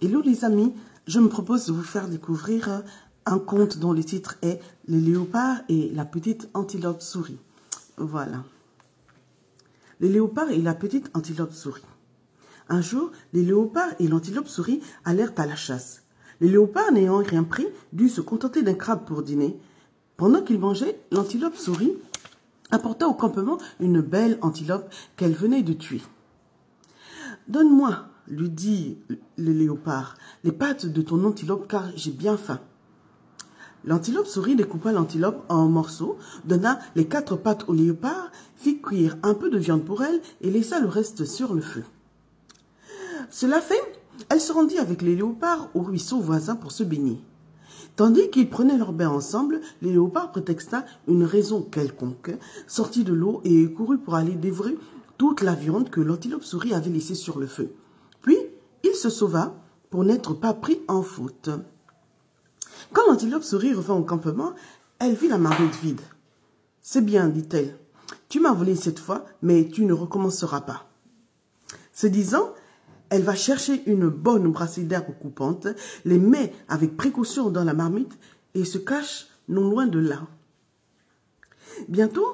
Hello les amis, je me propose de vous faire découvrir un conte dont le titre est « Le léopard et la petite antilope souris ». Voilà. Le léopard et la petite antilope souris. Un jour, les léopards et l'antilope souris allèrent à la chasse. Le léopard, n'ayant rien pris, dut se contenter d'un crabe pour dîner. Pendant qu'il mangeait, l'antilope souris apporta au campement une belle antilope qu'elle venait de tuer. « Donne-moi, lui dit le léopard, les pattes de ton antilope car j'ai bien faim. » L'antilope souris découpa l'antilope en morceaux, donna les 4 pattes au léopard, fit cuire un peu de viande pour elle et laissa le reste sur le feu. Cela fait, elle se rendit avec les léopards au ruisseau voisin pour se baigner. Tandis qu'ils prenaient leur bain ensemble, le léopard prétexta une raison quelconque, sortit de l'eau et courut pour aller dévorer toute la viande que l'antilope souris avait laissée sur le feu. Puis, il se sauva pour n'être pas pris en faute. Quand l'antilope souris revint au campement, elle vit la marmite vide. « C'est bien, dit-elle, tu m'as volé cette fois, mais tu ne recommenceras pas. » Ce disant, elle va chercher une bonne brassée d'herbe coupante, les met avec précaution dans la marmite et se cache non loin de là. Bientôt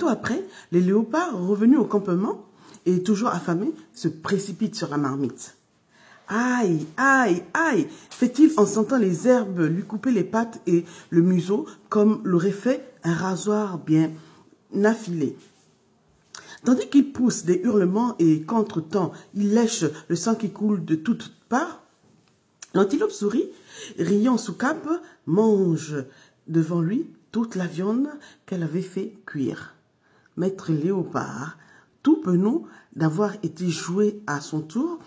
après, les léopards revenus au campement et toujours affamés se précipitent sur la marmite. « Aïe, aïe, aïe !» fait-il en sentant les herbes lui couper les pattes et le museau comme l'aurait fait un rasoir bien affilé. Tandis qu'il pousse des hurlements et qu'entre-temps, il lèche le sang qui coule de toutes parts, l'antilope souris, riant sous cape, mange devant lui toute la viande qu'elle avait fait cuire. Maître léopard, tout penaud d'avoir été joué à son tour,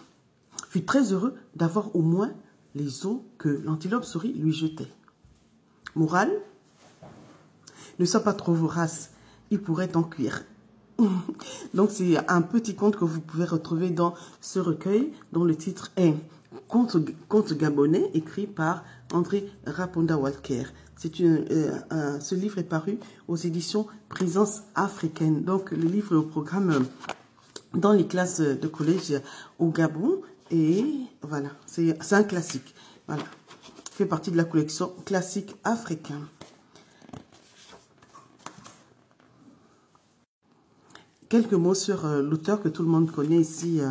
fut très heureux d'avoir au moins les os que l'antilope souris lui jetait. Morale, ne sois pas trop vorace, il pourrait t'en cuire. Donc c'est un petit conte que vous pouvez retrouver dans ce recueil dont le titre est Conte gabonais, écrit par André Raponda Walker. Ce livre est paru aux éditions Présence africaine. Donc le livre est au programme dans les classes de collège au Gabon. Et voilà, c'est un classique. Voilà, il fait partie de la collection classique africain. Quelques mots sur l'auteur que tout le monde connaît ici,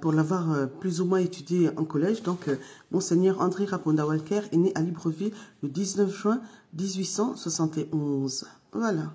pour l'avoir plus ou moins étudié en collège. Donc, Monseigneur André Raponda Walker est né à Libreville le 19 juin 1871. Voilà.